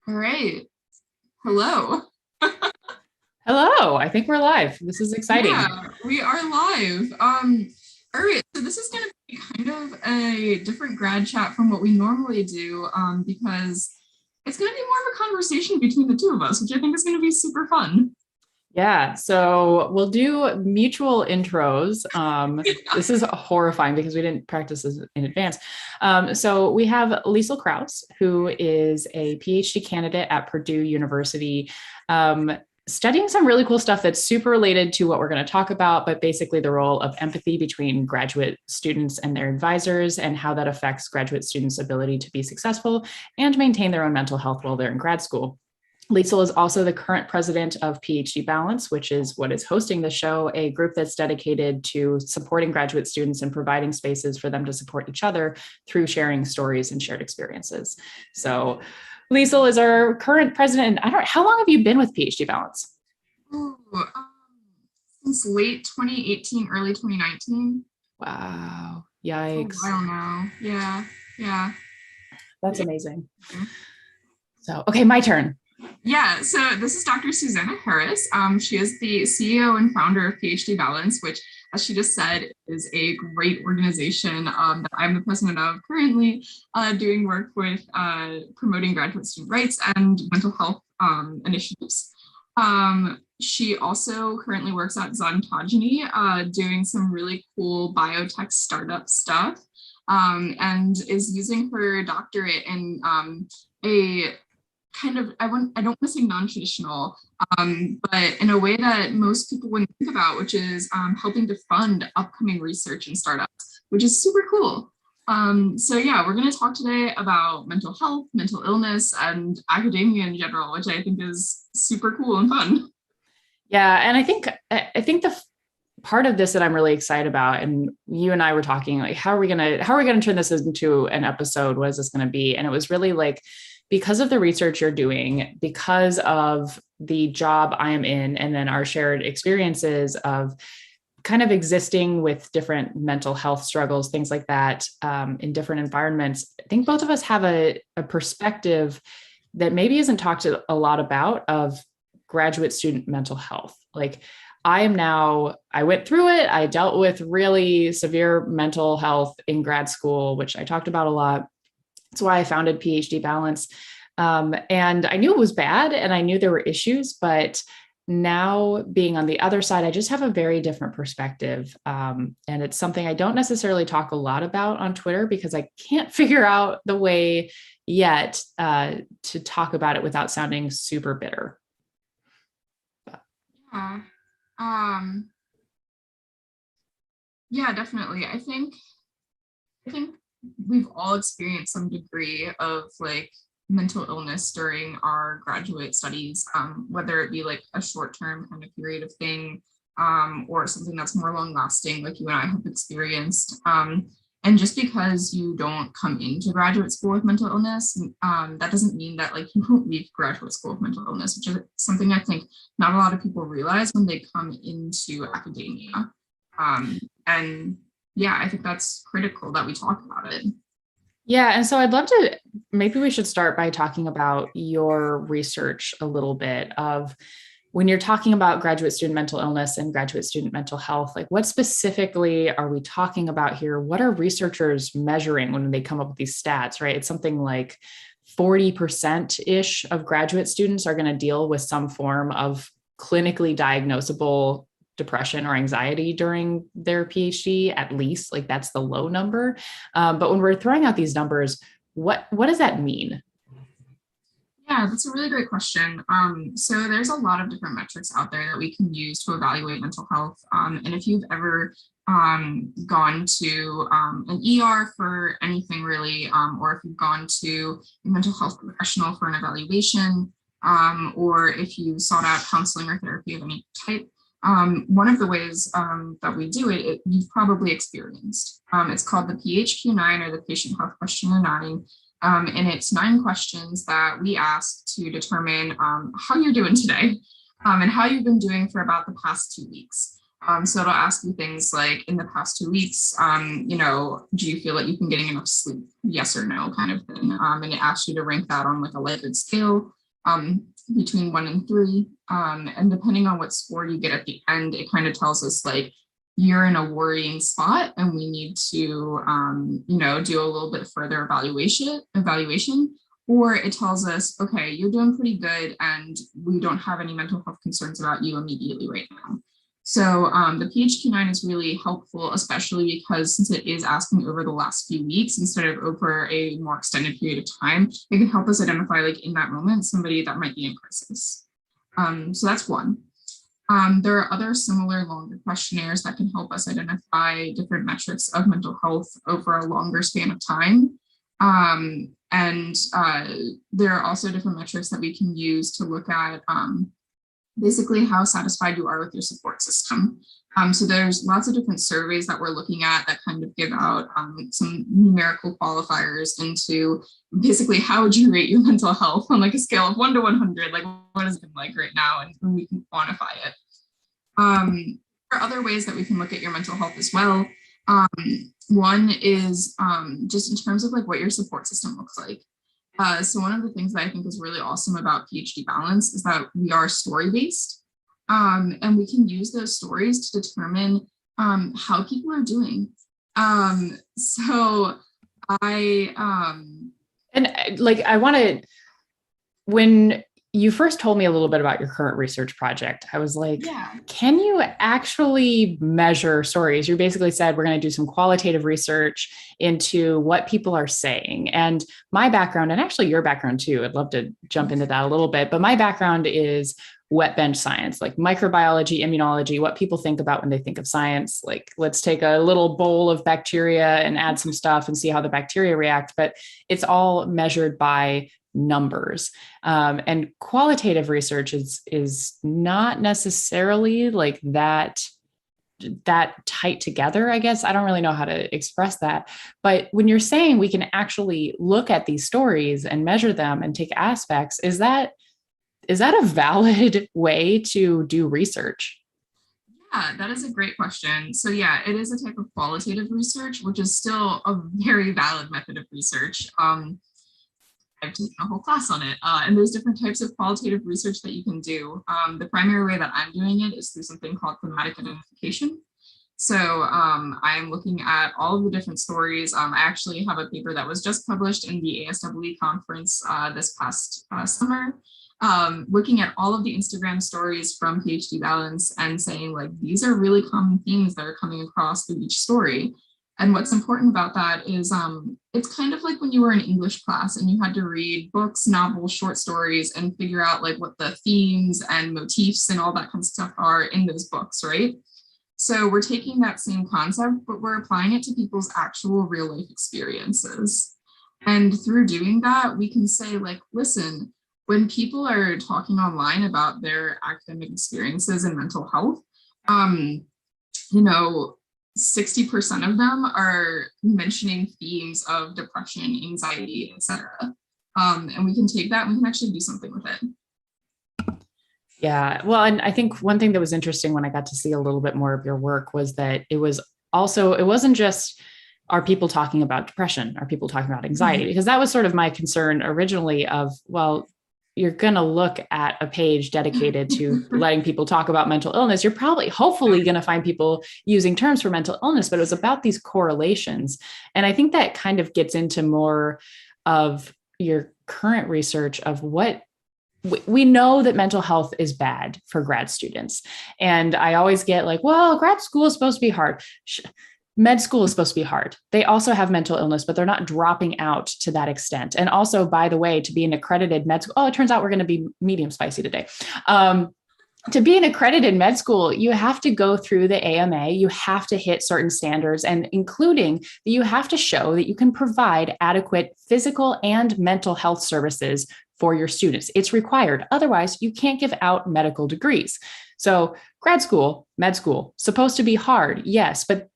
All right. Hello. Hello, I think we're live. This is exciting. Yeah, we are live. All right. So this is going to be kind of a different grad chat from what we normally do, because it's going to be more of a conversation between the two of us, which I think is going to be super fun. Yeah, so we'll do mutual intros. This is horrifying because we didn't practice this in advance. So we have Liesl Krause, who is a PhD candidate at Purdue University, studying some really cool stuff that's super related to what we're going to talk about, but basically the role of empathy between graduate students and their advisors and how that affects graduate students' ability to be successful and maintain their own mental health while they're in grad school. Liesl is also the current president of PhD Balance, which is what is hosting the show, a group that's dedicated to supporting graduate students and providing spaces for them to support each other through sharing stories and shared experiences. So Liesl is our current president. And how long have you been with PhD Balance? Ooh, since late 2018, early 2019. Wow. So a Yikes. while now. Yeah. Yeah. That's amazing. So, okay, my turn. Yeah, so this is Dr. Susanna Harris. She is the CEO and founder of PhD Balance, which, as she just said, is a great organization that I'm the president of currently, doing work with promoting graduate student rights and mental health initiatives. She also currently works at Zontogeny, doing some really cool biotech startup stuff, and is using her doctorate in a kind of I don't want to say non-traditional, but in a way that most people wouldn't think about, which is helping to fund upcoming research and startups, which is super cool. So yeah, we're going to talk today about mental health, mental illness, and academia in general, which I think is super cool and fun. Yeah, and I think the part of this that I'm really excited about, and you and I were talking like, how are we gonna turn this into an episode? What is this gonna be? And it was really like because of the research you're doing, because of the job I am in, and then our shared experiences of kind of existing with different mental health struggles, things like that, in different environments. I think both of us have a perspective that maybe isn't talked a lot about of graduate student mental health. Like I went through it. I dealt with really severe mental health in grad school, which I talked about a lot. That's why I founded PhD Balance. And I knew it was bad and I knew there were issues, but now being on the other side, I just have a very different perspective. And it's something I don't necessarily talk a lot about on Twitter because I can't figure out the way yet to talk about it without sounding super bitter. Yeah. Um, yeah, definitely. I think we've all experienced some degree of like mental illness during our graduate studies, whether it be like a short-term kind of period of thing, or something that's more long-lasting, like you and I have experienced. And just because you don't come into graduate school with mental illness, that doesn't mean that like you won't leave graduate school with mental illness, which is something I think not a lot of people realize when they come into academia. And yeah, I think that's critical that we talk about it. Yeah, and so I'd love to, maybe we should start by talking about your research a little bit of when you're talking about graduate student mental illness and graduate student mental health, like what specifically are we talking about here? What are researchers measuring when they come up with these stats, right? It's something like 40% ish of graduate students are going to deal with some form of clinically diagnosable depression or anxiety during their PhD, at least. Like that's the low number. But when we're throwing out these numbers, what does that mean? Yeah, that's a really great question. So there's a lot of different metrics out there that we can use to evaluate mental health. And if you've ever gone to an ER for anything really, or if you've gone to a mental health professional for an evaluation, or if you sought out counseling or therapy of any type, one of the ways that we do it, you've probably experienced. It's called the PHQ-9 or the Patient Health Questionnaire 9. And it's 9 questions that we ask to determine how you're doing today, and how you've been doing for about the past 2 weeks. So it'll ask you things like, in the past 2 weeks, do you feel like you've been getting enough sleep? Yes or no, kind of thing. And it asks you to rank that on like a Likert scale. between 1 and 3. And depending on what score you get at the end, it kind of tells us like, you're in a worrying spot and we need to, do a little bit further evaluation, or it tells us, okay, you're doing pretty good and we don't have any mental health concerns about you immediately right now. So the PHQ-9 is really helpful, especially because since it is asking over the last few weeks instead of over a more extended period of time, it can help us identify like in that moment, somebody that might be in crisis. So that's one. There are other similar longer questionnaires that can help us identify different metrics of mental health over a longer span of time. And there are also different metrics that we can use to look at basically how satisfied you are with your support system. So there's lots of different surveys that we're looking at that kind of give out some numerical qualifiers into basically how would you rate your mental health on like a scale of 1 to 100, like what is it like right now, and we can quantify it. There are other ways that we can look at your mental health as well. One is just in terms of like what your support system looks like. So one of the things that I think is really awesome about PhD Balance is that we are story-based, and we can use those stories to determine how people are doing. So I want to, when you first told me a little bit about your current research project, I was like, yeah, can you actually measure stories? You basically said, we're going to do some qualitative research into what people are saying. And my background, and actually your background too, I'd love to jump into that a little bit, but my background is wet bench science, like microbiology, immunology, what people think about when they think of science. Like, let's take a little bowl of bacteria and add some stuff and see how the bacteria react. But it's all measured by numbers. And qualitative research is not necessarily like that tight together, I guess. I don't really know how to express that. But when you're saying we can actually look at these stories and measure them and take aspects, is that a valid way to do research? Yeah, that is a great question. So yeah, it is a type of qualitative research, which is still a very valid method of research. I've taken a whole class on it, and there's different types of qualitative research that you can do. The primary way that I'm doing it is through something called thematic identification. So I'm looking at all of the different stories. I actually have a paper that was just published in the ASWE conference this past summer, looking at all of the Instagram stories from PhD Balance and saying like, these are really common themes that are coming across through each story. And what's important about that is it's kind of like when you were in English class and you had to read books, novels, short stories, and figure out like what the themes and motifs and all that kind of stuff are in those books, right? So we're taking that same concept, but we're applying it to people's actual real life experiences. And through doing that, we can say like, listen, when people are talking online about their academic experiences and mental health, 60% of them are mentioning themes of depression, anxiety, etc. And we can take that and we can actually do something with it. Yeah. Well, and I think one thing that was interesting when I got to see a little bit more of your work was that it wasn't just, are people talking about depression? Are people talking about anxiety? Because that was sort of my concern originally of, well, you're going to look at a page dedicated to letting people talk about mental illness. You're hopefully going to find people using terms for mental illness, but it was about these correlations. And I think that kind of gets into more of your current research of what we know that mental health is bad for grad students. And I always get like, well, grad school is supposed to be hard. Med school is supposed to be hard. They also have mental illness, but they're not dropping out to that extent. And also, by the way, to be an accredited med school, it turns out we're going to be medium spicy today. To be an accredited med school, you have to go through the AMA, you have to hit certain standards, and including that you have to show that you can provide adequate physical and mental health services for your students. It's required. Otherwise, you can't give out medical degrees. So grad school, med school, supposed to be hard, yes, but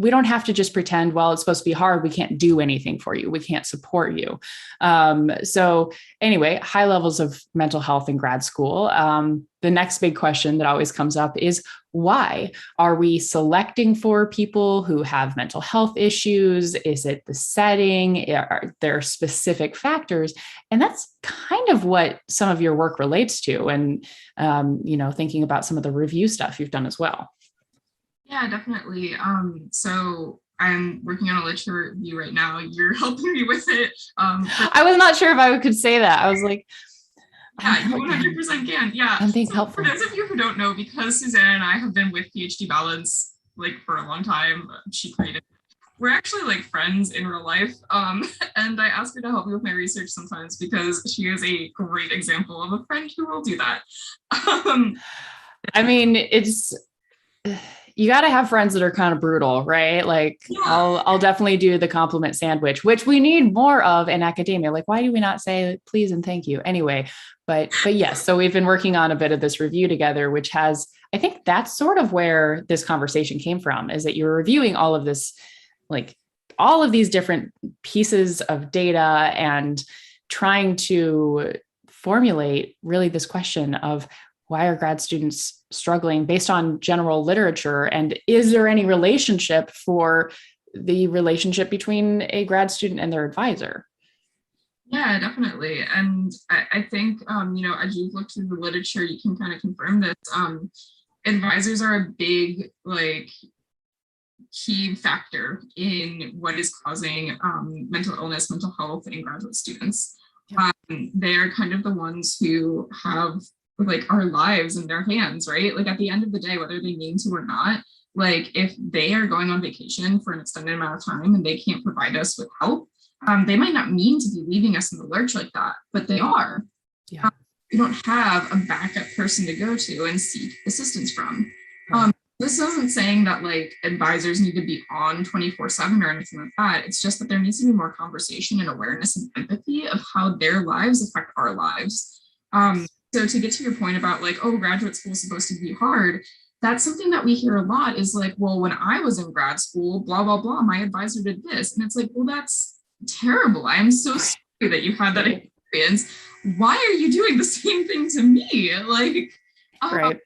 we don't have to just pretend, well, it's supposed to be hard. We can't do anything for you. We can't support you. So anyway, high levels of mental health in grad school. The next big question that always comes up is, why are we selecting for people who have mental health issues? Is it the setting? Are there specific factors? And that's kind of what some of your work relates to. And, thinking about some of the review stuff you've done as well. Yeah, definitely. So I'm working on a literature review right now. You're helping me with it. I was not sure if I could say that. I was like, yeah, you 100% can. Yeah. I'm being so helpful. For those of you who don't know, because Susanna and I have been with PhD Balance like for a long time, we're actually like friends in real life. And I ask her to help me with my research sometimes because she is a great example of a friend who will do that. I mean, you got to have friends that are kind of brutal, right? Like I'll definitely do the compliment sandwich, which we need more of in academia. Like, why do we not say please and thank you anyway? But yes, so we've been working on a bit of this review together, which has, I think that's sort of where this conversation came from, is that you're reviewing all of this, like all of these different pieces of data and trying to formulate really this question of, why are grad students struggling based on general literature? And is there any relationship for the relationship between a grad student and their advisor? Yeah, definitely. And I think, as you've looked through the literature, you can kind of confirm this. Advisors are a big, key factor in what is causing mental illness, mental health in graduate students. They are kind of the ones who have our lives in their hands, right? Like at the end of the day, whether they mean to or not, like if they are going on vacation for an extended amount of time and they can't provide us with help, they might not mean to be leaving us in the lurch like that, but they are. Yeah. We don't have a backup person to go to and seek assistance from. This isn't saying that advisors need to be on 24/7 or anything like that. It's just that there needs to be more conversation and awareness and empathy of how their lives affect our lives. So to get to your point about graduate school is supposed to be hard, that's something that we hear a lot is well, when I was in grad school, blah, blah, blah, my advisor did this. And it's well, that's terrible. I'm so sorry that you had that experience. Why are you doing the same thing to me? Right.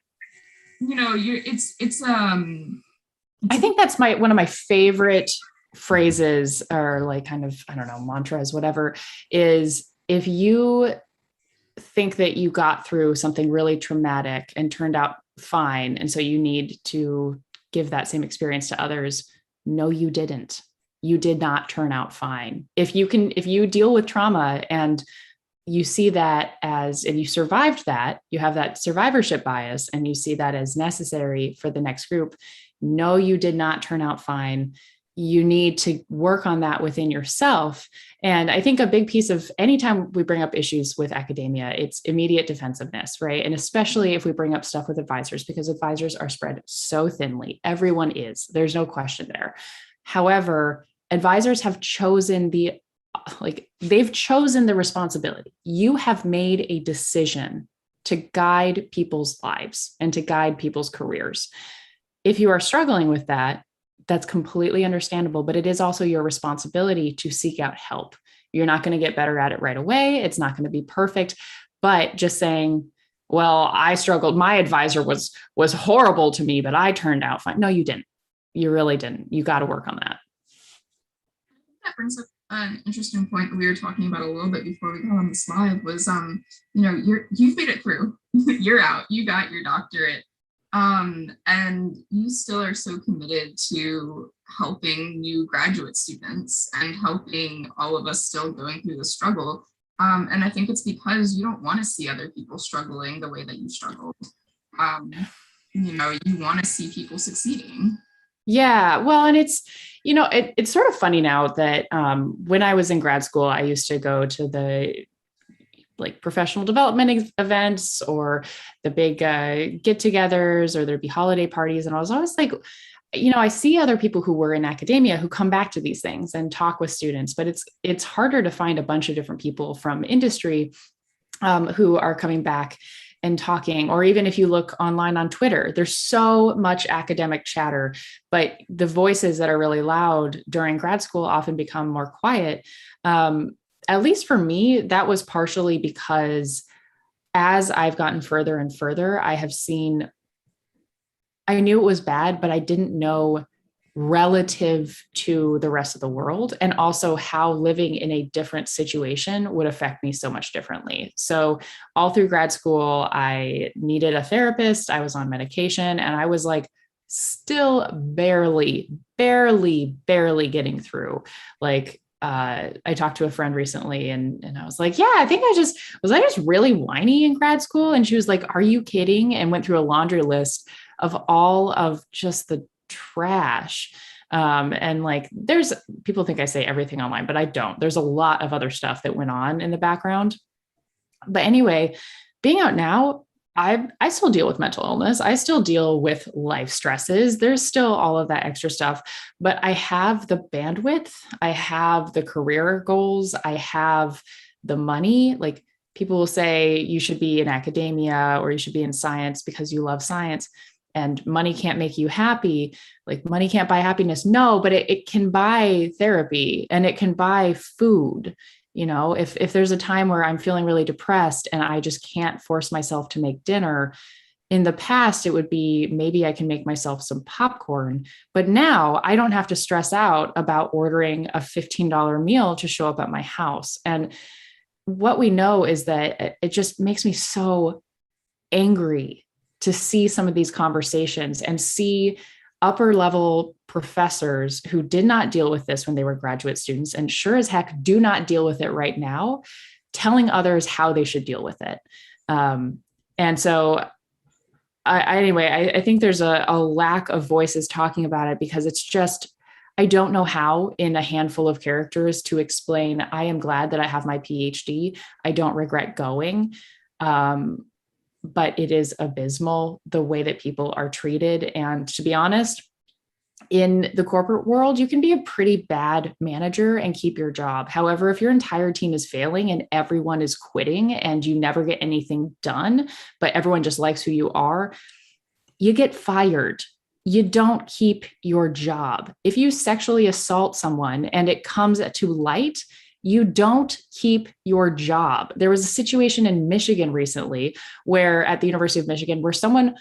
I think that's one of my favorite phrases, or kind of, I don't know, mantras, whatever, is if you think that you got through something really traumatic and turned out fine, and so you need to give that same experience to others. No, you didn't. You did not turn out fine. If you deal with trauma and you see that and you survived that, you have that survivorship bias and you see that as necessary for the next group. No, you did not turn out fine. You need to work on that within yourself. And I think a big piece of anytime we bring up issues with academia, it's immediate defensiveness, right? And especially if we bring up stuff with advisors, because advisors are spread so thinly. Everyone is, there's no question there. However, advisors have chosen they've chosen the responsibility. You have made a decision to guide people's lives and to guide people's careers. If you are struggling with that, that's completely understandable, but it is also your responsibility to seek out help. You're not going to get better at it right away. It's not going to be perfect, but just saying, well, I struggled. My advisor was horrible to me, but I turned out fine. No, you didn't. You really didn't. You got to work on that. That brings up an interesting point that we were talking about a little bit before we got on this live was, you've made it through. You're out. You got your doctorate. And you still are so committed to helping new graduate students and helping all of us still going through the struggle. And I think it's because you don't want to see other people struggling the way that you struggled. You want to see people succeeding. Yeah, well, and it's sort of funny now that when I was in grad school, I used to go to the professional development events or the big get-togethers, or there'd be holiday parties. And I was always I see other people who were in academia who come back to these things and talk with students, but it's harder to find a bunch of different people from industry who are coming back and talking, or even if you look online on Twitter, there's so much academic chatter, but the voices that are really loud during grad school often become more quiet. At least for me, that was partially because as I've gotten further and further, I knew it was bad, but I didn't know relative to the rest of the world, and also how living in a different situation would affect me so much differently. So all through grad school, I needed a therapist. I was on medication, and I was like still barely getting through. Like, I talked to a friend recently, and I was like, yeah, I think I just really whiny in grad school. And she was like, are you kidding? And went through a laundry list of all of just the trash. And like, there's people think I say everything online, but I don't. There's a lot of other stuff that went on in the background. But anyway, being out now, I still deal with mental illness. I still deal with life stresses. There's still all of that extra stuff, but I have the bandwidth. I have the career goals. I have the money. Like, people will say you should be in academia or you should be in science because you love science, and money can't make you happy. Like, money can't buy happiness. No, but it can buy therapy, and it can buy food. You know, if there's a time where I'm feeling really depressed and I just can't force myself to make dinner, in the past, it would be maybe I can make myself some popcorn, but now I don't have to stress out about ordering a $15 meal to show up at my house. And what we know is that it just makes me so angry to see some of these conversations and see upper level professors who did not deal with this when they were graduate students, and sure as heck do not deal with it right now, telling others how they should deal with it. And so I think there's a lack of voices talking about it, because it's just, I don't know how in a handful of characters to explain, I am glad that I have my PhD. I don't regret going. But it is abysmal the way that people are treated. And to be honest, in the corporate world, you can be a pretty bad manager and keep your job. However, if your entire team is failing and everyone is quitting and you never get anything done, but everyone just likes who you are, you get fired. You don't keep your job. If you sexually assault someone and it comes to light, you don't keep your job. There was a situation in Michigan recently where at the University of Michigan, where someone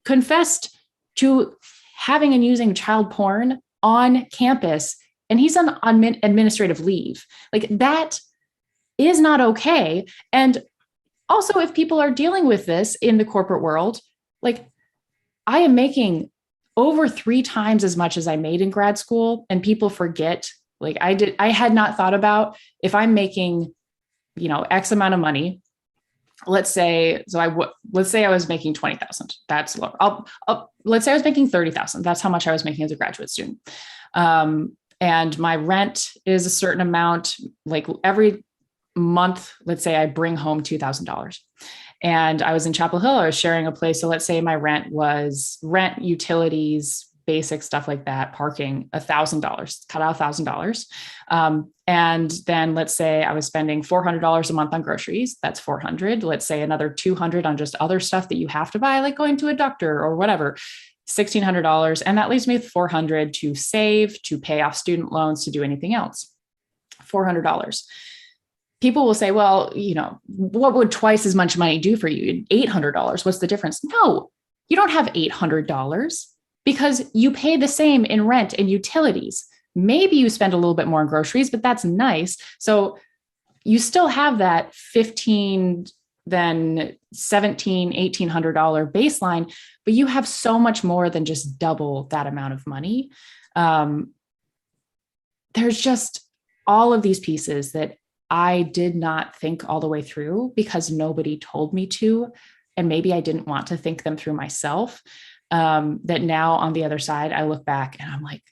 confessed to having and using child porn on campus, and he's on administrative leave. Like, that is not okay. And also, if people are dealing with this in the corporate world, like, I am making over 3 times as much as I made in grad school, and people forget. Like, I had not thought about, if I'm making, X amount of money, let's say I was making 20,000. That's low. Let's say I was making 30,000. That's how much I was making as a graduate student. And my rent is a certain amount. Like, every month, let's say I bring home $2,000. And I was in Chapel Hill. I was sharing a place. So let's say my rent was utilities, basic stuff like that, parking, $1,000, cut out $1,000. And then let's say I was spending $400 a month on groceries. That's 400. Let's say another 200 on just other stuff that you have to buy, like going to a doctor or whatever, $1,600. And that leaves me with 400 to save, to pay off student loans, to do anything else. $400. People will say, well, what would twice as much money do for you? $800. What's the difference? No, you don't have $800. Because you pay the same in rent and utilities. Maybe you spend a little bit more on groceries, but that's nice. So you still have that $1,500, then $1,700, $1,800 baseline, but you have so much more than just double that amount of money. There's just all of these pieces that I did not think all the way through because nobody told me to, and maybe I didn't want to think them through myself. That now on the other side, I look back and I'm like,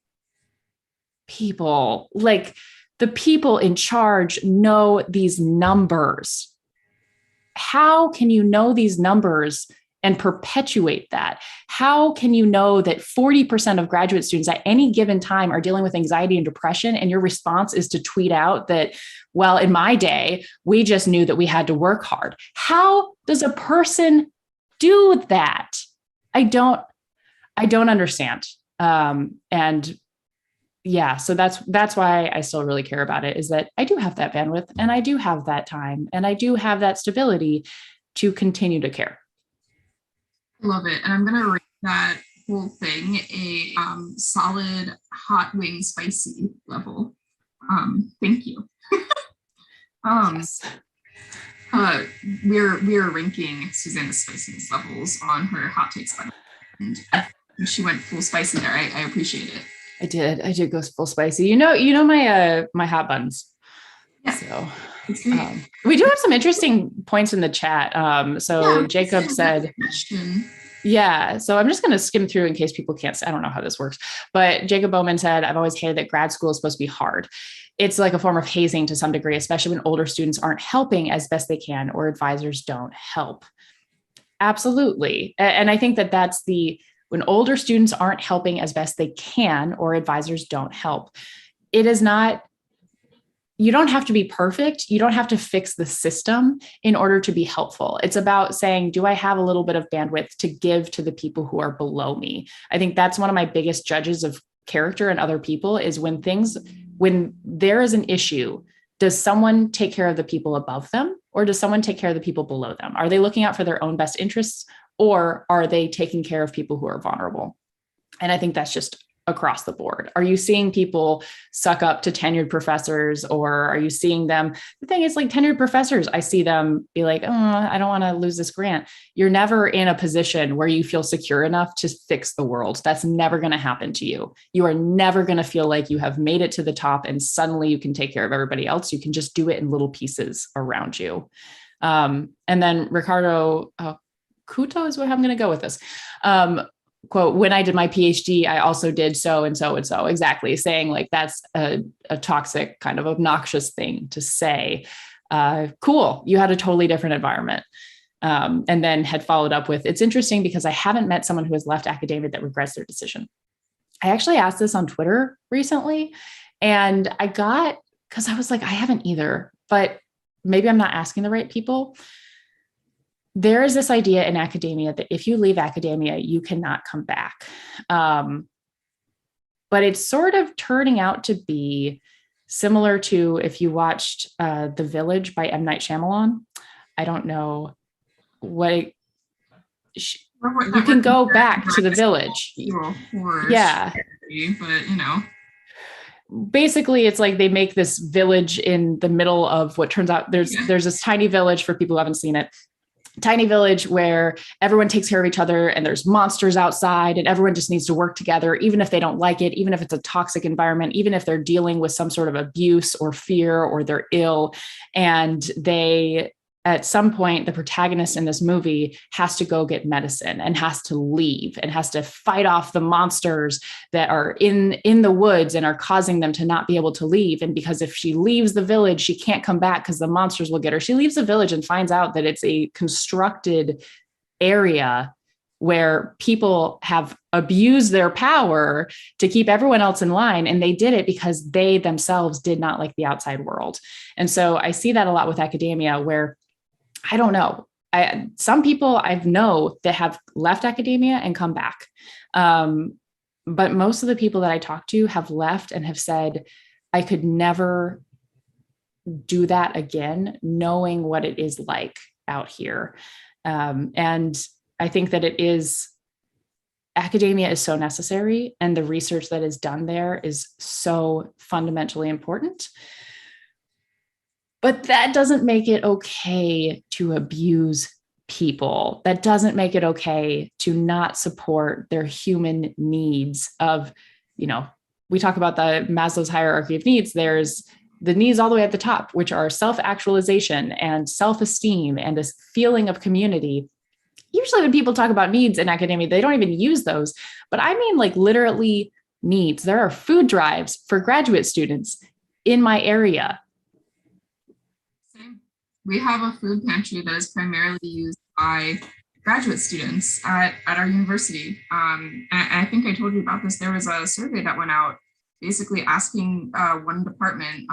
the people in charge know these numbers. How can you know these numbers and perpetuate that? How can you know that 40% of graduate students at any given time are dealing with anxiety and depression, and your response is to tweet out that, well, in my day, we just knew that we had to work hard? How does a person do that? I don't understand. And yeah, so that's why I still really care about it, is that I do have that bandwidth, and I do have that time, and I do have that stability to continue to care. I love it. And I'm going to rate that whole thing a solid hot wing spicy level. Thank you. Yes. We're ranking Susanna's spiciness levels on her hot takes button, and she went full spicy there. I appreciate it. I did go full spicy. You know my hot buns. Yeah. So we do have some interesting points in the chat. So Jacob said, yeah, so I'm just going to skim through in case people can't, I don't know how this works, but Jacob Bowman said, I've always hated that grad school is supposed to be hard. It's like a form of hazing to some degree, especially when older students aren't helping as best they can, or advisors don't help. Absolutely. And I think that that's when older students aren't helping as best they can, or advisors don't help, it is not, you don't have to be perfect. You don't have to fix the system in order to be helpful. It's about saying, do I have a little bit of bandwidth to give to the people who are below me? I think that's one of my biggest judges of character and other people, is when there is an issue, does someone take care of the people above them, or does someone take care of the people below them? Are they looking out for their own best interests, or are they taking care of people who are vulnerable? And I think that's just across the board. Are you seeing people suck up to tenured professors, or are you seeing them? The thing is, like, tenured professors, I see them be like, oh, I don't want to lose this grant. You're never in a position where you feel secure enough to fix the world. That's never going to happen to you. You are never going to feel like you have made it to the top and suddenly you can take care of everybody else. You can just do it in little pieces around you. And then Ricardo Kuto is what I'm going to go with this. Quote, when I did my PhD, I also did so and so and so. Exactly. Saying like, that's a toxic, kind of obnoxious thing to say. Cool. You had a totally different environment. And then had followed up with, it's interesting because I haven't met someone who has left academia that regrets their decision. I actually asked this on Twitter recently, and because I was like, I haven't either, but maybe I'm not asking the right people. There is this idea in academia that if you leave academia, you cannot come back. But it's sort of turning out to be similar to, if you watched The Village by M. Night Shyamalan. I don't know what you can go back to the village. Yeah. But, basically it's like they make this village in the middle of what turns out there's this tiny village, for people who haven't seen it. Tiny village where everyone takes care of each other, and there's monsters outside, and everyone just needs to work together, even if they don't like it, even if it's a toxic environment, even if they're dealing with some sort of abuse or fear, or they're ill. And at some point, the protagonist in this movie has to go get medicine and has to leave and has to fight off the monsters that are in the woods and are causing them to not be able to leave. And because if she leaves the village, she can't come back because the monsters will get her. She leaves the village and finds out that it's a constructed area where people have abused their power to keep everyone else in line. And they did it because they themselves did not like the outside world. And so I see that a lot with academia, where I don't know. Some people I know that have left academia and come back. But most of the people that I talk to have left and have said, I could never do that again, knowing what it is like out here. And I think that academia is so necessary, and the research that is done there is so fundamentally important. But that doesn't make it okay to abuse people. That doesn't make it okay to not support their human needs of, we talk about the Maslow's hierarchy of needs. There's the needs all the way at the top, which are self-actualization and self-esteem and this feeling of community. Usually when people talk about needs in academia, they don't even use those. But I mean, like, literally needs. There are food drives for graduate students in my area. We have a food pantry that is primarily used by graduate students at our university. And I think I told you about this. There was a survey that went out basically asking one department,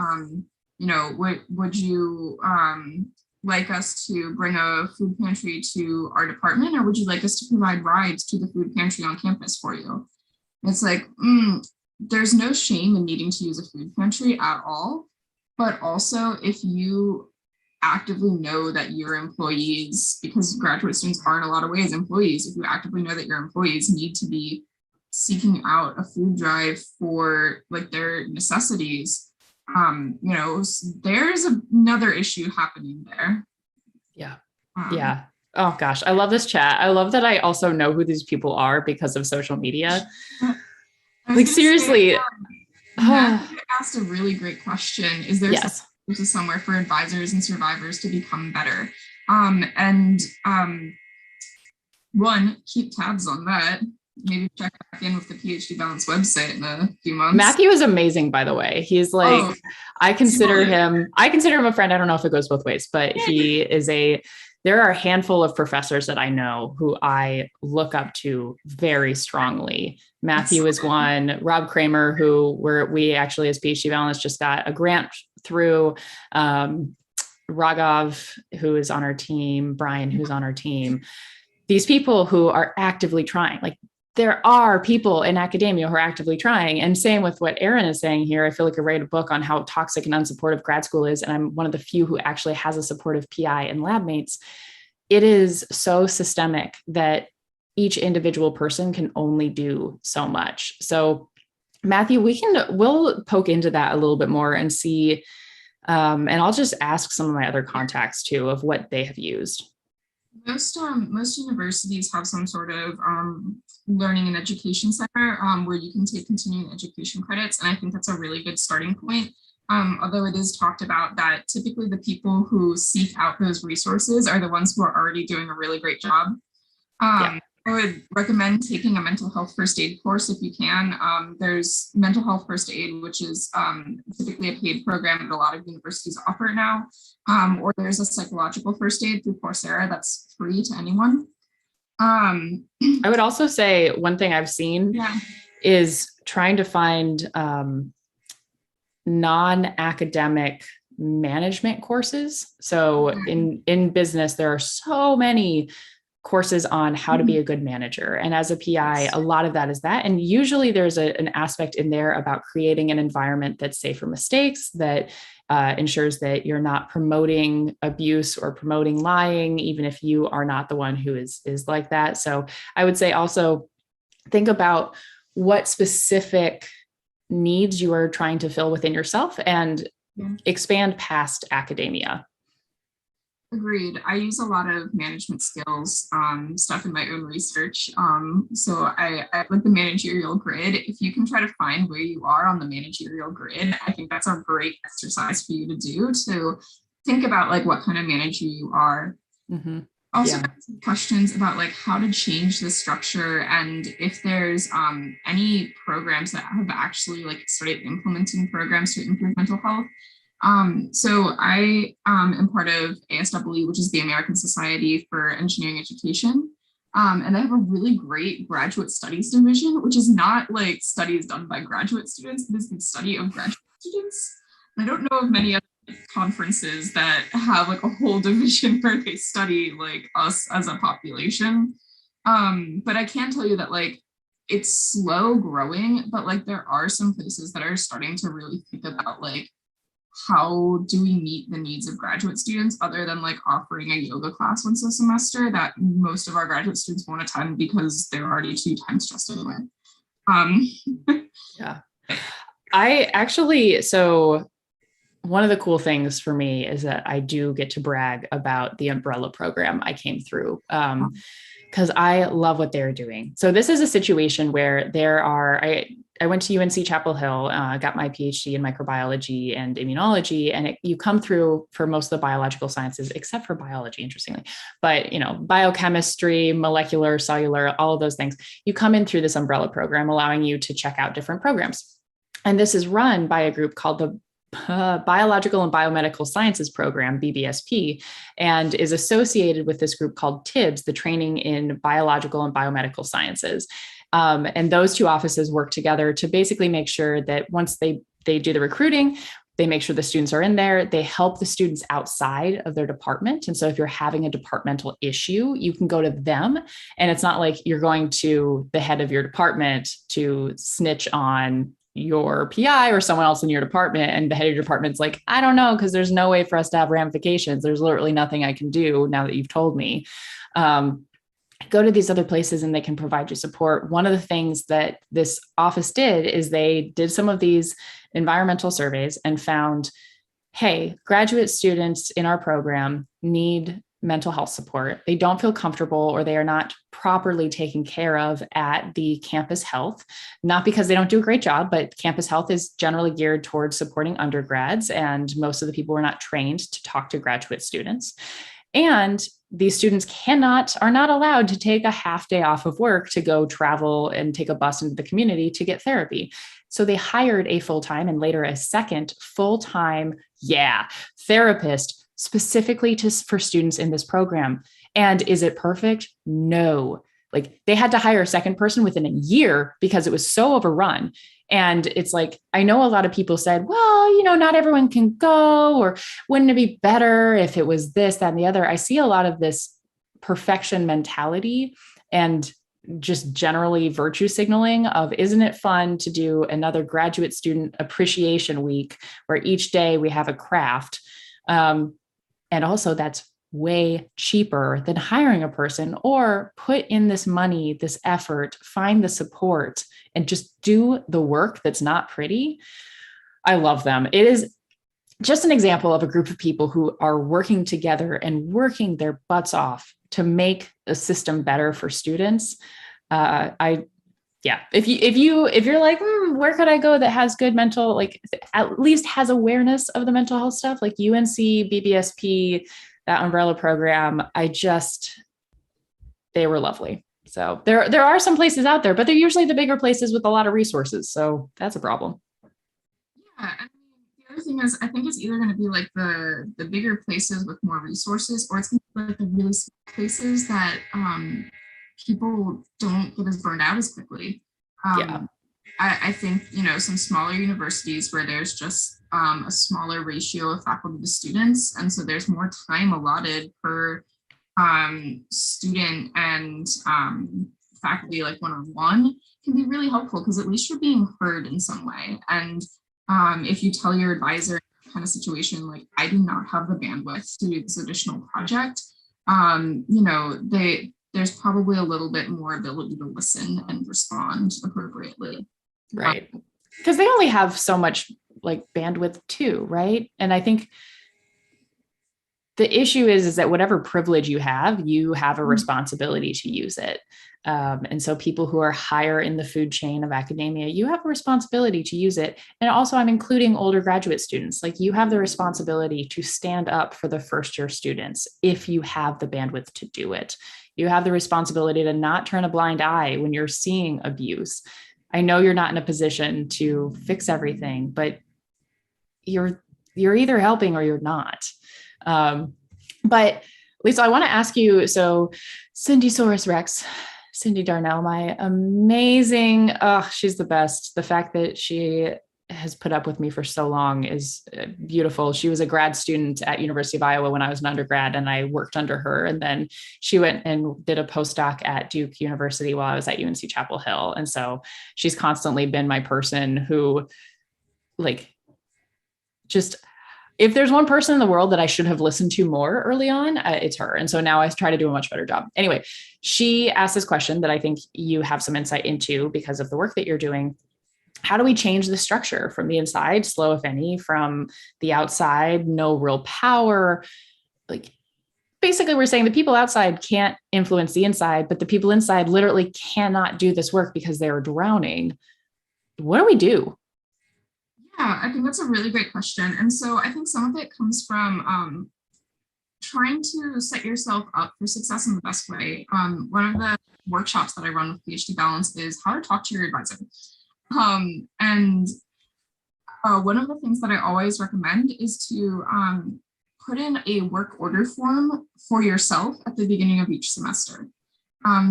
would you like us to bring a food pantry to our department, or would you like us to provide rides to the food pantry on campus for you? And it's like, there's no shame in needing to use a food pantry at all. But also, if you actively know that your employees, because graduate students are in a lot of ways employees, if you actively know that your employees need to be seeking out a food drive for like their necessities, there's another issue happening there. Yeah. Yeah. Oh gosh, I love this chat. I love that I also know who these people are because of social media. Like seriously. Matt asked a really great question. Is there yes. somewhere for advisors and survivors to become better? One, keep tabs on that. Maybe check back in with the PhD Balance website in a few months. Matthew is amazing, by the way. He's like, I consider him a friend. I don't know if it goes both ways, but there are a handful of professors that I know who I look up to very strongly. Matthew is one. Rob Kramer, we actually as PhD Balance just got a grant through. Raghav, who is on our team, Brian, who's on our team. These people who are actively trying, like there are people in academia who are actively trying. And same with what Erin is saying here. I feel like I write a book on how toxic and unsupportive grad school is. And I'm one of the few who actually has a supportive PI and lab mates. It is so systemic that each individual person can only do so much. So Matthew, we'll poke into that a little bit more and see. And I'll just ask some of my other contacts too, of what they have used. Most universities have some sort of learning and education center where you can take continuing education credits. And I think that's a really good starting point. Although it is talked about that typically the people who seek out those resources are the ones who are already doing a really great job. I would recommend taking a mental health first aid course if you can. There's mental health first aid, which is typically a paid program that a lot of universities offer now. Or there's a psychological first aid through Coursera that's free to anyone. I would also say one thing I've seen is trying to find non-academic management courses. So in business, there are so many courses on how to be a good manager. And as a PI, a lot of that is that. And usually there's an aspect in there about creating an environment that's safe for mistakes, that ensures that you're not promoting abuse or promoting lying, even if you are not the one who is like that. So I would say also think about what specific needs you are trying to fill within yourself and expand past academia. Agreed. I use a lot of management skills stuff in my own research. So I like the managerial grid. If you can try to find where you are on the managerial grid, I think that's a great exercise for you to do, to think about like what kind of manager you are. Mm-hmm. Also, questions about like how to change the structure and if there's any programs that have actually like started implementing programs to improve mental health. So I am part of ASEE, which is the American Society for Engineering Education. And they have a really great graduate studies division, which is not like studies done by graduate students, it is the study of graduate students. I don't know of many other conferences that have like a whole division where they study like us as a population. But I can tell you that like it's slow growing, but like there are some places that are starting to really think about like, how do we meet the needs of graduate students other than like offering a yoga class once a semester that most of our graduate students won't attend because they're already too time stressed anyway. I actually, so one of the cool things for me is that I do get to brag about the umbrella program I came through. Because I love what they're doing. So this is a situation where I went to UNC Chapel Hill, got my PhD in microbiology and immunology, and you come through for most of the biological sciences, except for biology, interestingly. But, biochemistry, molecular, cellular, all of those things, you come in through this umbrella program, allowing you to check out different programs. And this is run by a group called the Biological and Biomedical Sciences program, BBSP, and is associated with this group called TIBS, the Training in Biological and Biomedical Sciences. And those two offices work together to basically make sure that once they do the recruiting, they make sure the students are in there. They help the students outside of their department. And so if you're having a departmental issue, you can go to them. And it's not like you're going to the head of your department to snitch on your PI or someone else in your department. And the head of your department's like, I don't know, because there's no way for us to have ramifications. There's literally nothing I can do now that you've told me. Go to these other places and they can provide you support. One of the things that this office did is they did some of these environmental surveys and found, hey, graduate students in our program need mental health support. They don't feel comfortable or they are not properly taken care of at the campus health, not because they don't do a great job, but campus health is generally geared towards supporting undergrads. And most of the people were not trained to talk to graduate students. And these students are not allowed to take a half day off of work to go travel and take a bus into the community to get therapy. So they hired a full-time and later a second full-time, therapist specifically for students in this program. And is it perfect? No. Like they had to hire a second person within a year because it was so overrun. And it's like, I know a lot of people said, well, not everyone can go, or wouldn't it be better if it was this, that, and the other? I see a lot of this perfection mentality and just generally virtue signaling of, isn't it fun to do another graduate student appreciation week where each day we have a craft? And also that's way cheaper than hiring a person, or put in this money, this effort, find the support, and just do the work that's not pretty. I love them. It is just an example of a group of people who are working together and working their butts off to make the system better for students. If you're like, where could I go that has good mental, like at least has awareness of the mental health stuff, like UNC, BBSP, that umbrella program, they were lovely. So there are some places out there, but they're usually the bigger places with a lot of resources. So that's a problem. Yeah. I mean, the other thing is, I think it's either going to be like the bigger places with more resources, or it's going to be like the really small places that people don't get as burned out as quickly. I think, some smaller universities where there's just a smaller ratio of faculty to students. And so there's more time allotted per student and faculty, like one-on-one, can be really helpful because at least you're being heard in some way. And if you tell your advisor kind of situation, like, I do not have the bandwidth to do this additional project, there's probably a little bit more ability to listen and respond appropriately. Right. Because they only have so much like bandwidth too, right? And I think the issue is that whatever privilege you have a responsibility to use it. And so people who are higher in the food chain of academia, you have a responsibility to use it. And also I'm including older graduate students, like you have the responsibility to stand up for the first year students if you have the bandwidth to do it. You have the responsibility to not turn a blind eye when you're seeing abuse. I know you're not in a position to fix everything, but you're either helping or you're not. But Liesl, I want to ask you, so Cindy Saurus Rex, Cindy Darnell, my amazing, she's the best. The fact that she has put up with me for so long is beautiful. She was a grad student at University of Iowa when I was an undergrad, and I worked under her. And then she went and did a postdoc at Duke University while I was at UNC Chapel Hill. And so she's constantly been my person who, like, just, if there's one person in the world that I should have listened to more early on, it's her. And so now I try to do a much better job. Anyway, she asked this question that I think you have some insight into because of the work that you're doing. How do we change the structure from the inside, slow, if any, from the outside, no real power? Like, basically we're saying the people outside can't influence the inside, but the people inside literally cannot do this work because they're drowning. What do we do? Yeah, I think that's a really great question. And so I think some of it comes from trying to set yourself up for success in the best way. One of the workshops that I run with PhD Balance is how to talk to your advisor. And One of the things that I always recommend is to put in a work order form for yourself at the beginning of each semester.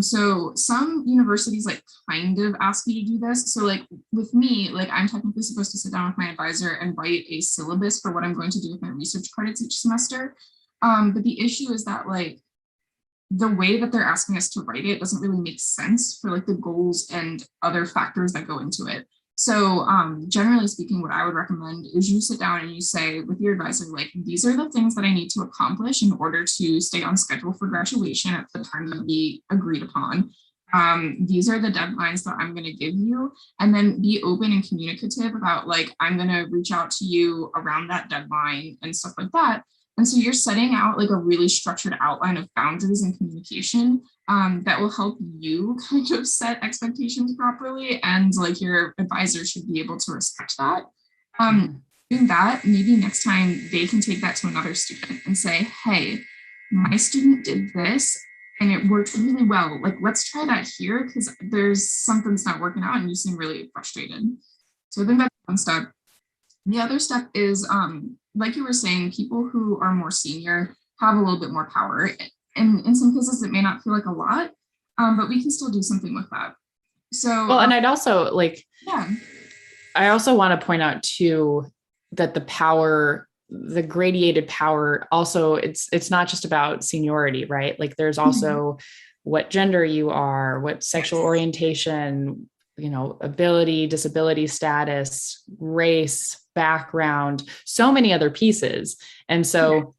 So some universities like kind of ask you to do this. So like with me, like I'm technically supposed to sit down with my advisor and write a syllabus for what I'm going to do with my research credits each semester. But the issue is that like the way that they're asking us to write it doesn't really make sense for like the goals and other factors that go into it. So generally speaking, what I would recommend is you sit down and you say with your advisor, like, these are the things that I need to accomplish in order to stay on schedule for graduation at the time that we agreed upon. These are the deadlines that I'm going to give you, and then be open and communicative about like, I'm going to reach out to you around that deadline and stuff like that. And so you're setting out like a really structured outline of boundaries and communication that will help you kind of set expectations properly. And like your advisor should be able to respect that. Doing that, maybe next time they can take that to another student and say, hey, my student did this and it worked really well. Like, let's try that here because there's something's not working out and you seem really frustrated. So I think that's one step. The other step is, like you were saying, people who are more senior have a little bit more power. And in some cases, it may not feel like a lot, but we can still do something with that. So, well, and I'd also like, yeah, I also want to point out too, that the power, the gradated power also, it's not just about seniority, right? Like there's also what gender you are, what sexual orientation, you know, ability, disability status, race, background, so many other pieces. And so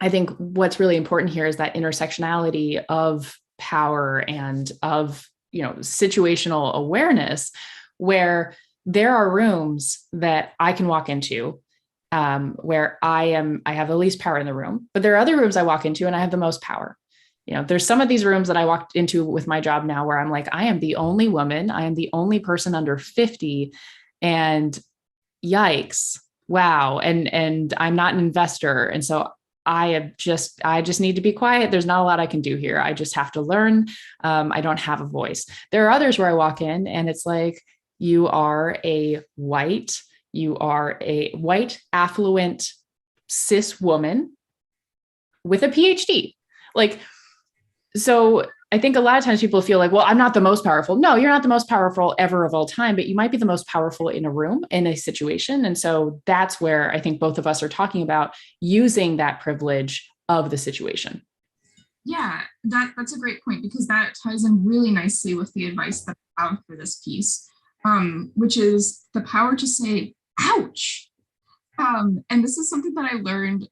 I think what's really important here is that intersectionality of power and of, you know, situational awareness, where there are rooms that I can walk into where I have the least power in the room, but there are other rooms I walk into and I have the most power. You know, there's some of these rooms that I walked into with my job now where I'm like, I am the only woman, I am the only person under 50, and yikes, wow. And I'm not an investor. And so I just need to be quiet. There's not a lot I can do here. I just have to learn. I don't have a voice. There are others where I walk in and it's like, you are a white, affluent, cis woman with a PhD. Like, so I think a lot of times people feel like, well, I'm not the most powerful. No, you're not the most powerful ever of all time, but you might be the most powerful in a room, in a situation. And so that's where I think both of us are talking about using that privilege of the situation. Yeah, that's a great point because that ties in really nicely with the advice that I have for this piece, which is the power to say, ouch. And this is something that I learned.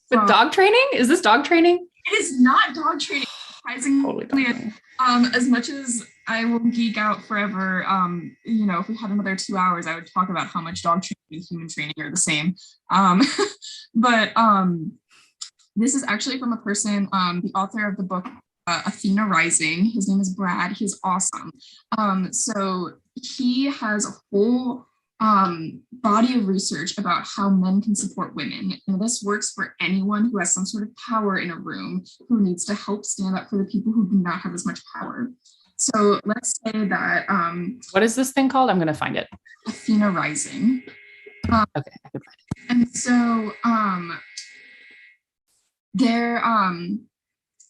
With dog training? Is this dog training? It is not dog training. Surprisingly, totally as much as I will geek out forever, you know, if we had another 2 hours, I would talk about how much dog training and human training are the same. But this is actually from a person, the author of the book, Athena Rising. His name is Brad. He's awesome. So he has a whole body of research about how men can support women. And this works for anyone who has some sort of power in a room who needs to help stand up for the people who do not have as much power. So let's say that. What is this thing called? I'm going to find it. Athena Rising. Okay, I can find it. And so there,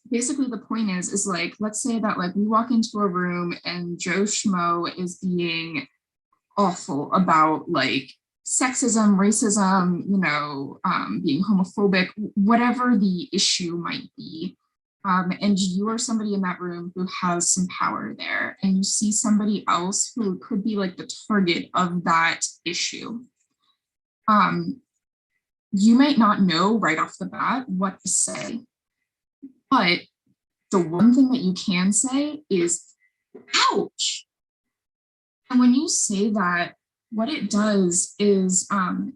basically the point is like, let's say that like we walk into a room and Joe Schmo is being awful about like sexism, racism, you know, being homophobic, whatever the issue might be. And you are somebody in that room who has some power there, and you see somebody else who could be like the target of that issue. You might not know right off the bat what to say, but the one thing that you can say is, ouch. And when you say that, what it does is,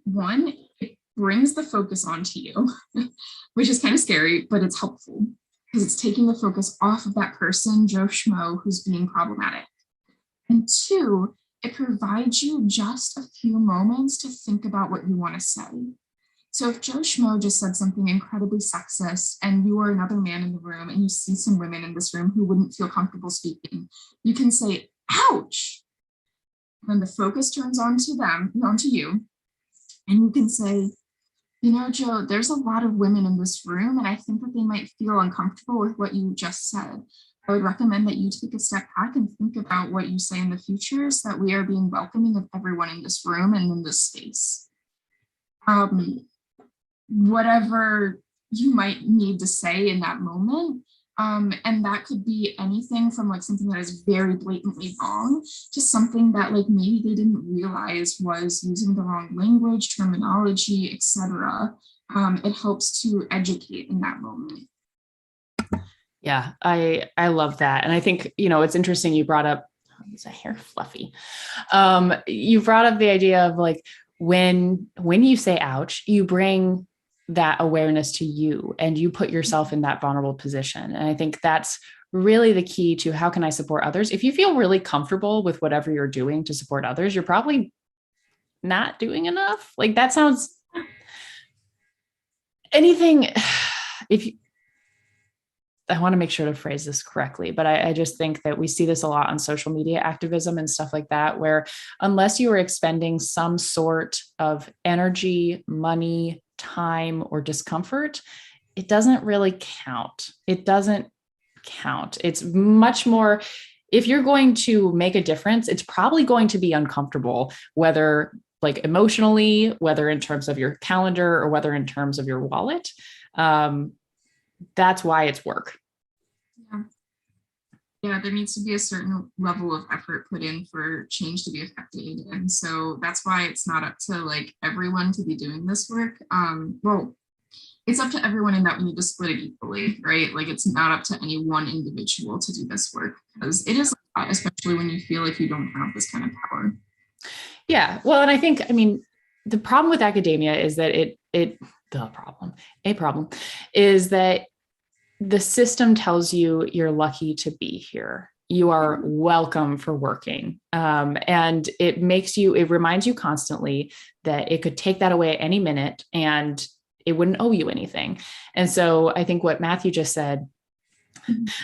one, it brings the focus onto you, which is kind of scary, but it's helpful because it's taking the focus off of that person, Joe Schmo, who's being problematic. And two, it provides you just a few moments to think about what you want to say. So if Joe Schmo just said something incredibly sexist and you are another man in the room and you see some women in this room who wouldn't feel comfortable speaking, you can say, ouch. Then the focus turns onto them, onto you. And you can say, you know, Joe, there's a lot of women in this room, and I think that they might feel uncomfortable with what you just said. I would recommend that you take a step back and think about what you say in the future so that we are being welcoming of everyone in this room and in this space. Whatever you might need to say in that moment. And that could be anything from like something that is very blatantly wrong to something that like maybe they didn't realize was using the wrong language, terminology, etc. It helps to educate in that moment. Yeah, I love that. And I think, you know, it's interesting you brought up, is that hair fluffy? You brought up the idea of like when you say ouch, you bring that awareness to you and you put yourself in that vulnerable position. And I think that's really the key to how can I support others? If you feel really comfortable with whatever you're doing to support others, you're probably not doing enough. Like that sounds anything. If you, I want to make sure to phrase this correctly, but I just think that we see this a lot on social media activism and stuff like that, where unless you are expending some sort of energy, money, time, or discomfort, it doesn't really count. It doesn't count. It's much more, if you're going to make a difference, it's probably going to be uncomfortable, whether like emotionally, whether in terms of your calendar or whether in terms of your wallet. That's why it's work. Yeah. Yeah, there needs to be a certain level of effort put in for change to be affected. And so that's why it's not up to like everyone to be doing this work. Well, it's up to everyone in that we need to split it equally, right? Like it's not up to any one individual to do this work because it is a lot, especially when you feel like you don't have this kind of power. Yeah. Well, and I think, I mean, the problem with academia is that a problem is that the system tells you you're lucky to be here. You are welcome for working. And it reminds you constantly that it could take that away at any minute and it wouldn't owe you anything. And so I think what Matthew just said,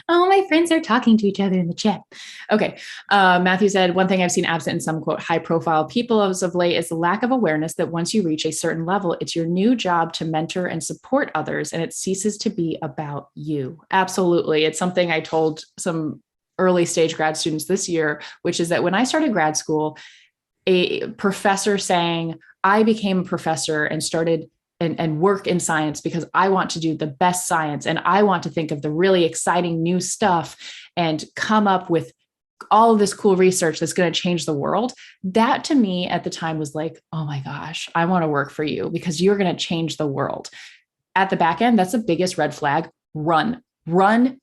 oh, my friends are talking to each other in the chat. Okay. Matthew said, one thing I've seen absent in some, quote, high profile people as of late is the lack of awareness that once you reach a certain level, it's your new job to mentor and support others, and it ceases to be about you. Absolutely. It's something I told some early stage grad students this year, which is that when I started grad school, a professor saying, I became a professor and started and work in science because I want to do the best science and I want to think of the really exciting new stuff and come up with all of this cool research that's going to change the world. That to me at the time was like, oh my gosh, I want to work for you because you're going to change the world. At the back end, that's the biggest red flag. Run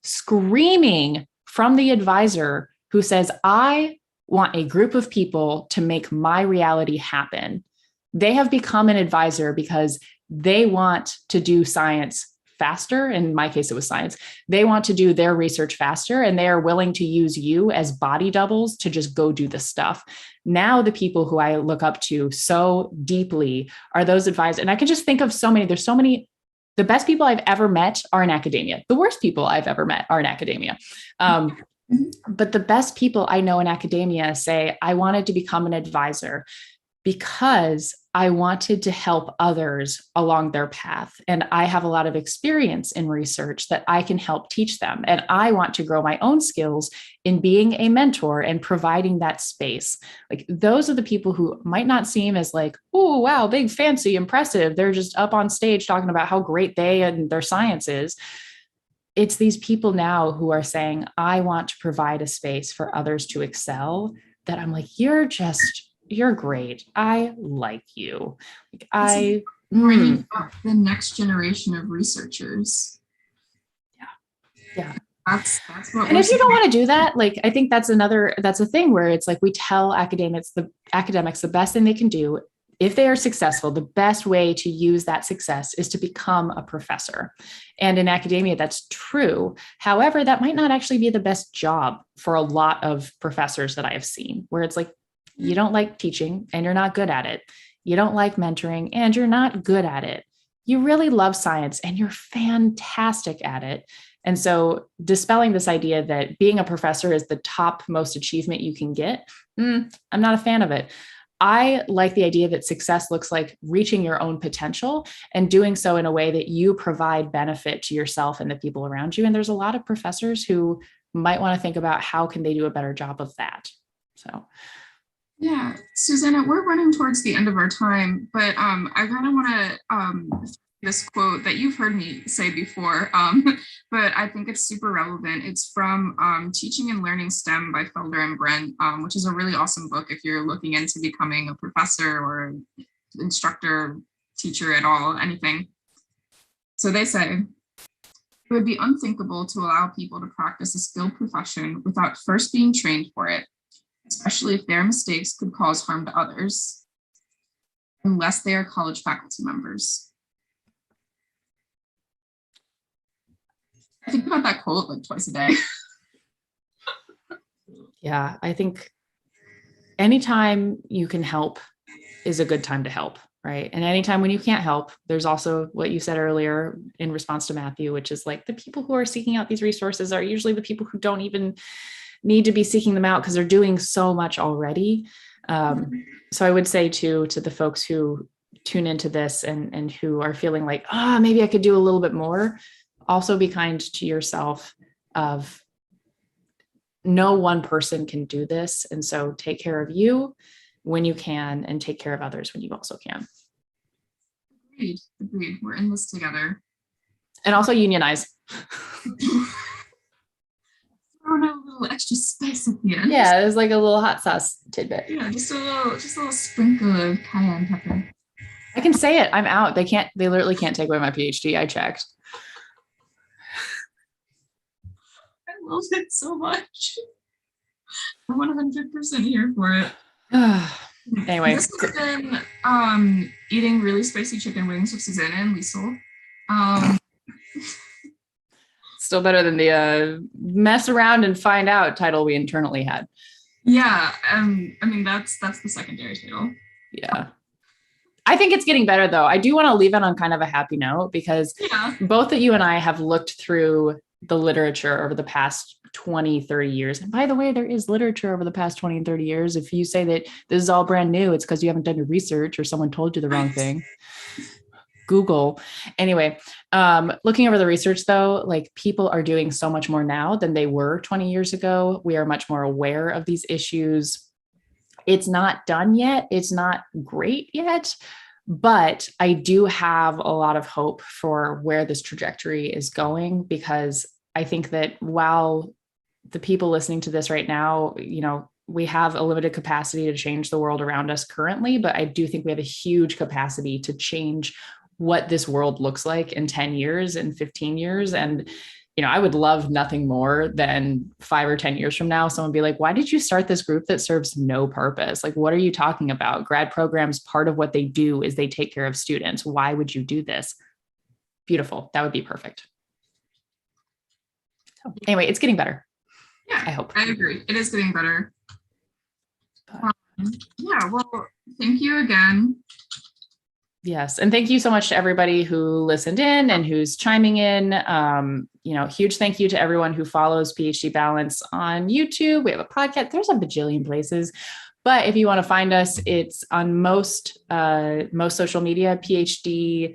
screaming from the advisor who says, I want a group of people to make my reality happen. They have become an advisor because they want to do science faster. In my case, it was science. They want to do their research faster, and they are willing to use you as body doubles to just go do the stuff. Now, the people who I look up to so deeply are those advisors. And I can just think of so many, there's so many, the best people I've ever met are in academia. The worst people I've ever met are in academia. But the best people I know in academia say, I wanted to become an advisor because I wanted to help others along their path. And I have a lot of experience in research that I can help teach them. And I want to grow my own skills in being a mentor and providing that space. Like those are the people who might not seem as like, oh, wow, big, fancy, impressive. They're just up on stage talking about how great they and their science is. It's these people now who are saying, I want to provide a space for others to excel, that I'm like, you're great. I like you. Like the next generation of researchers. Yeah. That's what. And if you don't want to do that, like, I think that's a thing where it's like, we tell academics the best thing they can do. If they are successful, the best way to use that success is to become a professor. And in academia, that's true. However, that might not actually be the best job for a lot of professors that I have seen, where it's like, you don't like teaching and you're not good at it. You don't like mentoring and you're not good at it. You really love science and you're fantastic at it. And so dispelling this idea that being a professor is the top most achievement you can get, I'm not a fan of it. I like the idea that success looks like reaching your own potential and doing so in a way that you provide benefit to yourself and the people around you. And there's a lot of professors who might want to think about how can they do a better job of that. So Yeah, Susanna, we're running towards the end of our time, but I kind of want to this quote that you've heard me say before, but I think it's super relevant. It's from Teaching and Learning STEM by Felder and Brent, which is a really awesome book if you're looking into becoming a professor or instructor, teacher at all, anything. So they say, it would be unthinkable to allow people to practice a skilled profession without first being trained for it, especially if their mistakes could cause harm to others, unless they are college faculty members. I think about that quote like twice a day. Yeah, I think anytime you can help is a good time to help, right? And anytime when you can't help, there's also what you said earlier in response to Matthew, which is like the people who are seeking out these resources are usually the people who don't even need to be seeking them out because they're doing so much already. So I would say to the folks who tune into this and who are feeling like, maybe I could do a little bit more, also be kind to yourself of no one person can do this. And so take care of you when you can and take care of others when you also can. Agreed. We're in this together. And also unionize. Throwing out a little extra spice at the end. Yeah, there's like a little hot sauce tidbit. Yeah, just a little sprinkle of cayenne pepper. I can say it. I'm out. They literally can't take away my PhD. I checked. I love it so much. I'm 100% here for it. Anyway. This has been eating really spicy chicken wings with Susanna and Liesl. Still better than the mess around and find out title we internally had. Yeah, I mean that's the secondary title. Yeah. I think it's getting better though. I do want to leave it on kind of a happy note because both of you and I have looked through the literature over the past 20, 30 years. And by the way, there is literature over the past 20 and 30 years. If you say that this is all brand new, it's because you haven't done your research or someone told you the wrong thing. Google. Anyway, looking over the research though, like people are doing so much more now than they were 20 years ago. We are much more aware of these issues. It's not done yet. It's not great yet, but I do have a lot of hope for where this trajectory is going, because I think that while the people listening to this right now, we have a limited capacity to change the world around us currently, but I do think we have a huge capacity to change what this world looks like in 10 years and 15 years. And, I would love nothing more than 5 or 10 years from now, someone be like, why did you start this group that serves no purpose? Like, what are you talking about? Grad programs, part of what they do is they take care of students. Why would you do this? Beautiful. That would be perfect. So anyway, it's getting better. Yeah, I hope. I agree. It is getting better. Well, thank you again. Yes. And thank you so much to everybody who listened in and who's chiming in. Huge thank you to everyone who follows PhD Balance on YouTube. We have a podcast. There's a bajillion places. But if you want to find us, it's on most social media, PhD_balance.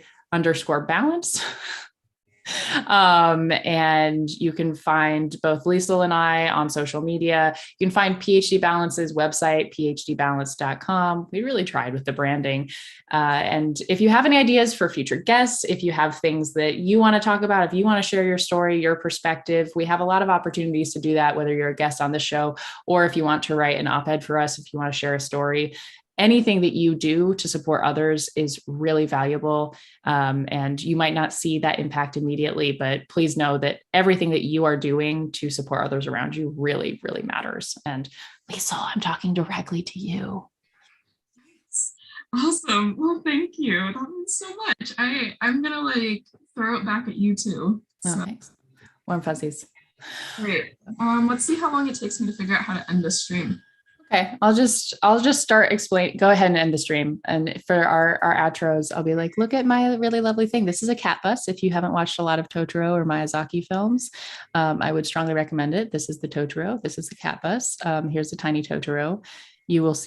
And you can find both Liesl and I on social media. You can find PhD Balance's website, phdbalance.com. We really tried with the branding. And if you have any ideas for future guests, if you have things that you want to talk about, if you want to share your story, your perspective, we have a lot of opportunities to do that, whether you're a guest on the show or if you want to write an op-ed for us, if you want to share a story. Anything that you do to support others is really valuable. And you might not see that impact immediately, but please know that everything that you are doing to support others around you really, really matters. And Liesl, I'm talking directly to you. Awesome. Well, thank you. That means so much. I'm going to throw it back at you too. So. Oh, thanks. Warm fuzzies. Great. Let's see how long it takes me to figure out how to end this stream. Okay, I'll just start explain. Go ahead and end the stream. And for our outros, I'll be like, look at my really lovely thing. This is a cat bus. If you haven't watched a lot of Totoro or Miyazaki films, I would strongly recommend it. This is the Totoro. This is the cat bus. Here's the tiny Totoro. You will see